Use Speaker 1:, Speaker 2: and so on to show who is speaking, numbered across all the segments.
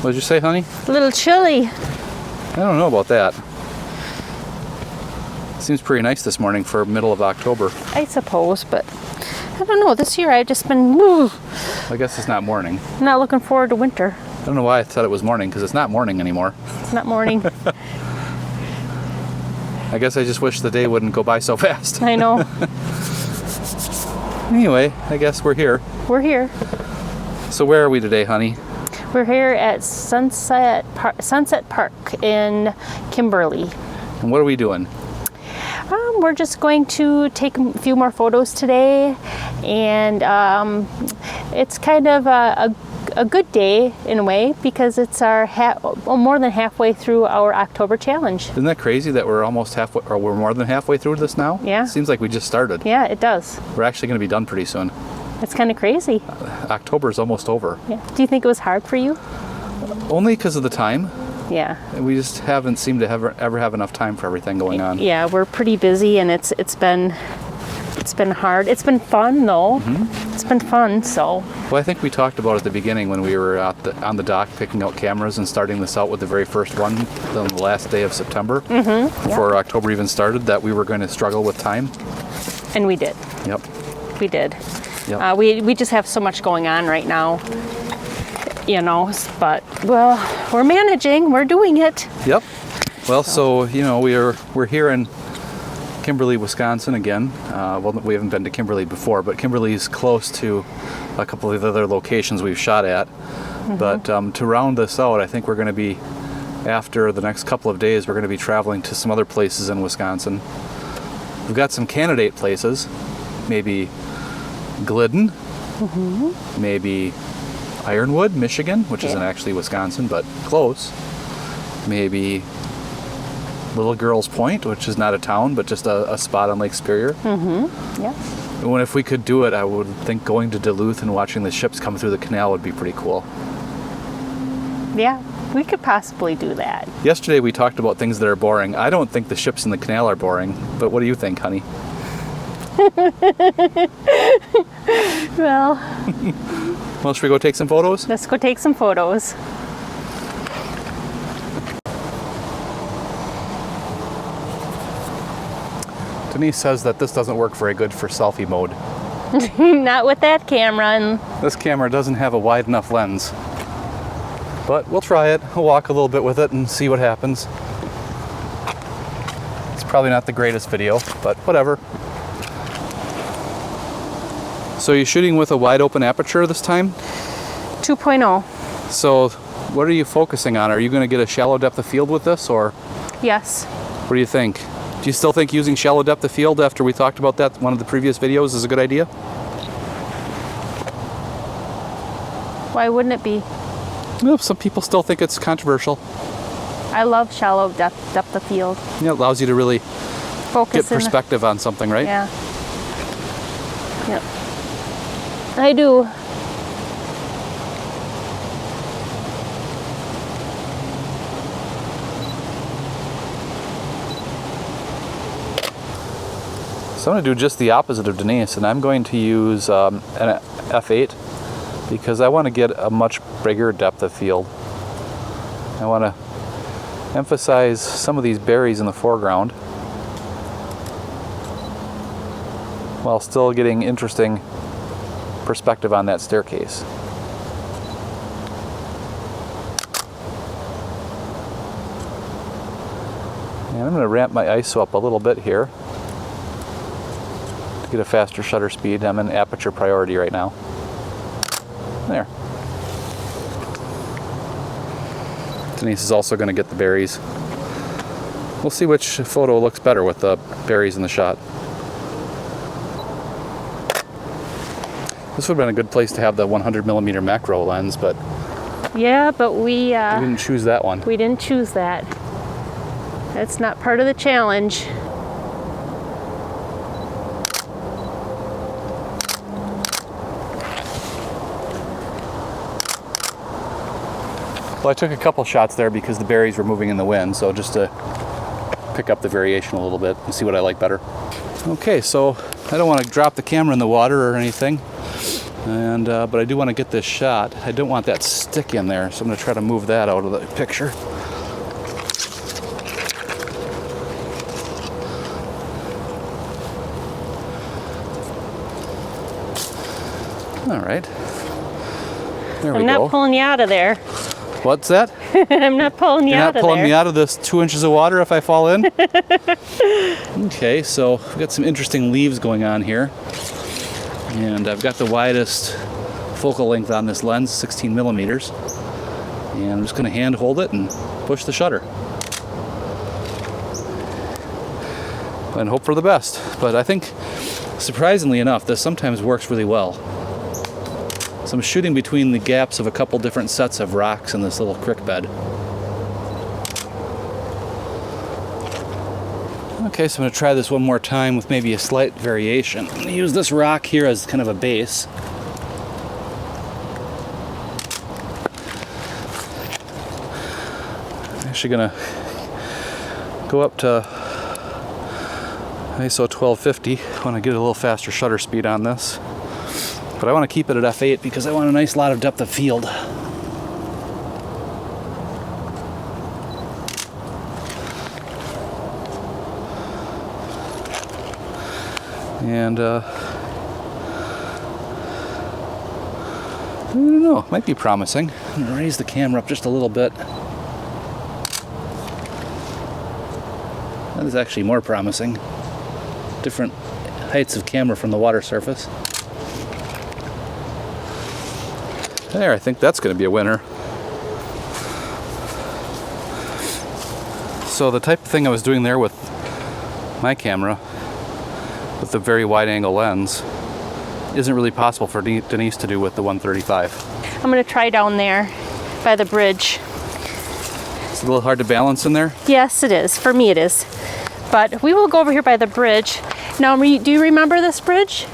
Speaker 1: What did you say, honey?
Speaker 2: A little chilly.
Speaker 1: I don't know about that. Seems pretty nice this morning for middle of October.
Speaker 2: I suppose, but I don't know. This year I've just been
Speaker 1: I guess it's not morning.
Speaker 2: not looking forward to winter.
Speaker 1: I don't know why I thought it was morning, because it's not morning anymore.
Speaker 2: It's not morning.
Speaker 1: I guess I just wish the day wouldn't go by so fast.
Speaker 2: I know.
Speaker 1: Anyway, I guess we're here.
Speaker 2: We're here.
Speaker 1: So where are we today, honey?
Speaker 2: We're here at Sunset Park in Kimberly.
Speaker 1: And what are we doing?
Speaker 2: We're just going to take a few more photos today, and it's kind of a good day in a way because it's our more than halfway through our October challenge.
Speaker 1: Isn't that crazy that we're almost halfway, or we're more than halfway through this now?
Speaker 2: Yeah.
Speaker 1: Seems like we just started.
Speaker 2: Yeah, it does.
Speaker 1: We're actually going to be done pretty soon.
Speaker 2: It's kind of crazy.
Speaker 1: October's almost over.
Speaker 2: Yeah. Do you think it was hard for you?
Speaker 1: Only because of the time.
Speaker 2: Yeah.
Speaker 1: We just haven't seemed to ever have enough time for everything going on.
Speaker 2: Yeah, we're pretty busy, and it's been hard. It's been fun though. Mm-hmm. It's been fun. So.
Speaker 1: Well, I think we talked about at the beginning when we were on the dock picking out cameras and starting this out with the very first one on the last day of September, before October even started, that we were going to struggle with time.
Speaker 2: And we did.
Speaker 1: Yep.
Speaker 2: We did.
Speaker 1: Yep.
Speaker 2: We just have so much going on right now. You know, but well, we're managing. We're doing it.
Speaker 1: Yep. Well, so you know, we're here in Kimberly, Wisconsin again. Well, we haven't been to Kimberly before, but Kimberly's close to a couple of the other locations we've shot at. Mm-hmm. But to round this out, I think we're going to be, after the next couple of days, we're going to be traveling to some other places in Wisconsin. We've got some candidate places, maybe Glidden, maybe Ironwood, Michigan, which isn't actually Wisconsin, but close. Maybe Little Girls Point, which is not a town, but just a spot on Lake Superior.
Speaker 2: Yeah.
Speaker 1: And if we could do it, I would think going to Duluth and watching the ships come through the canal would be pretty cool.
Speaker 2: Yeah, we could possibly do that.
Speaker 1: Yesterday we talked about things that are boring. I don't think the ships in the canal are boring, but what do you think, honey? Well, should we go take some photos?
Speaker 2: Let's go take some photos.
Speaker 1: Denise says that this doesn't work very good for selfie mode.
Speaker 2: Not with that camera. And
Speaker 1: this camera doesn't have a wide enough lens. But we'll try it. We'll walk a little bit with it and see what happens. It's probably not the greatest video, but whatever. So you're shooting with a wide open aperture this time?
Speaker 2: 2.0.
Speaker 1: So what are you focusing on? Are you going to get a shallow depth of field with this, or?
Speaker 2: Yes.
Speaker 1: What do you think? Do you still think using shallow depth of field after we talked about that one of the previous videos is a good idea?
Speaker 2: Why wouldn't it be?
Speaker 1: Well, some people still think it's controversial.
Speaker 2: I love shallow depth of field.
Speaker 1: Yeah, it allows you to really
Speaker 2: Focus
Speaker 1: get perspective on something, right?
Speaker 2: Yeah. Yep. I do.
Speaker 1: So I'm going to do just the opposite of Denise, and I'm going to use an f8 because I want to get a much bigger depth of field. I want to emphasize some of these berries in the foreground while still getting interesting perspective on that staircase. And I'm going to ramp my ISO up a little bit here to get a faster shutter speed. I'm in aperture priority right now. There. Denise is also going to get the berries. We'll see which photo looks better with the berries in the shot. This would have been a good place to have the 100mm macro lens, but
Speaker 2: yeah, but we
Speaker 1: didn't choose that one.
Speaker 2: We didn't choose that. That's not part of the challenge.
Speaker 1: Well, I took a couple shots there because the berries were moving in the wind, so just to pick up the variation a little bit and see what I like better. Okay, so I don't want to drop the camera in the water or anything. And but I do want to get this shot. I don't want that stick in there, so I'm going to try to move that out of the picture. All right. There we go.
Speaker 2: I'm not pulling you out of there.
Speaker 1: What's that?
Speaker 2: I'm not pulling you
Speaker 1: You're
Speaker 2: out
Speaker 1: not
Speaker 2: of there.
Speaker 1: pulling me out of this 2 inches of water if I fall in? Okay, so we've got some interesting leaves going on here. And I've got the widest focal length on this lens, 16 millimeters. And I'm just going to hand hold it and push the shutter. And hope for the best. But I think, surprisingly enough, this sometimes works really well. So I'm shooting between the gaps of a couple different sets of rocks in this little creek bed. Okay, so I'm going to try this one more time with maybe a slight variation. I'm going to use this rock here as kind of a base. I'm actually going to go up to ISO 1250 when I get a little faster shutter speed on this. But I want to keep it at f8 because I want a nice lot of depth of field. And I don't know, it might be promising. I'm going to raise the camera up just a little bit. That is actually more promising. Different heights of camera from the water surface. There, I think that's going to be a winner. So the type of thing I was doing there with my camera, with the very wide angle lens, isn't really possible for Denise to do with the 135.
Speaker 2: I'm going to try down there by the bridge.
Speaker 1: It's a little hard to balance in there.
Speaker 2: Yes, it is. For me, it is. But we will go over here by the bridge. Now, do you remember this bridge?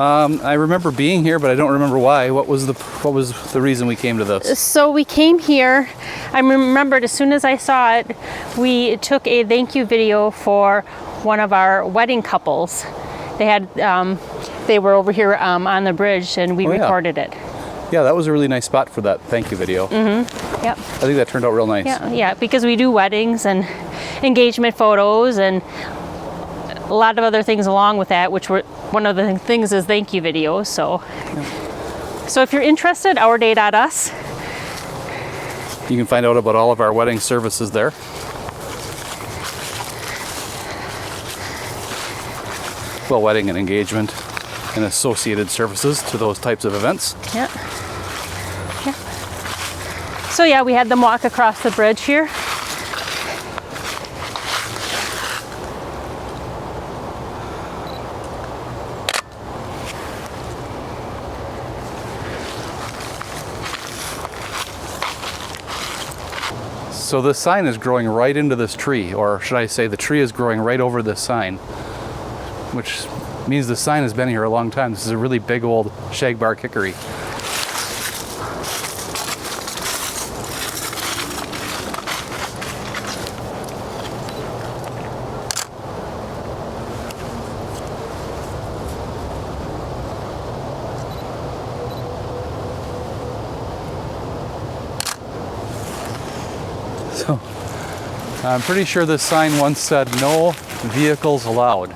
Speaker 1: I remember being here, but I don't remember why. What was the reason we came to this?
Speaker 2: So we came here. I remembered as soon as I saw it, we took a thank you video for one of our wedding couples. They were over here on the bridge, and we recorded it.
Speaker 1: Yeah, that was a really nice spot for that thank you video.
Speaker 2: Mm-hmm. Yep.
Speaker 1: I think that turned out real nice.
Speaker 2: Yeah, because we do weddings and engagement photos and a lot of other things along with that, which were one of the things is thank you videos. So if you're interested, ourday.us.
Speaker 1: You can find out about all of our wedding services there. Well, wedding and engagement and associated services to those types of events.
Speaker 2: Yeah. So yeah, we had them walk across the bridge here.
Speaker 1: So this sign is growing right into this tree, or should I say the tree is growing right over this sign, which means the sign has been here a long time. This is a really big old shagbark hickory. So I'm pretty sure this sign once said no vehicles allowed.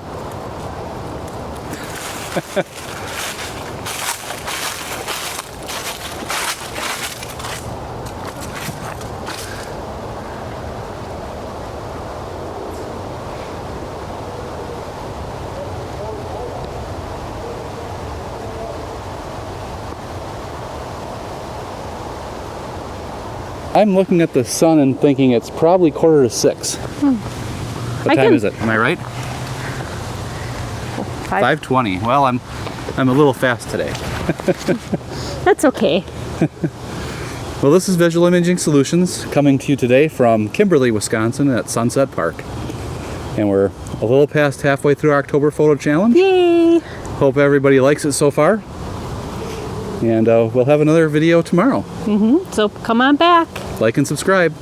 Speaker 1: I'm looking at the sun and thinking it's probably 5:45. What time is it? Am I right? 5:20. Well, I'm a little fast today.
Speaker 2: That's okay.
Speaker 1: Well, this is Visual Imaging Solutions coming to you today from Kimberly, Wisconsin at Sunset Park. And we're a little past halfway through our October Photo Challenge.
Speaker 2: Yay!
Speaker 1: Hope everybody likes it so far. And we'll have another video tomorrow.
Speaker 2: So come on back.
Speaker 1: Like and subscribe.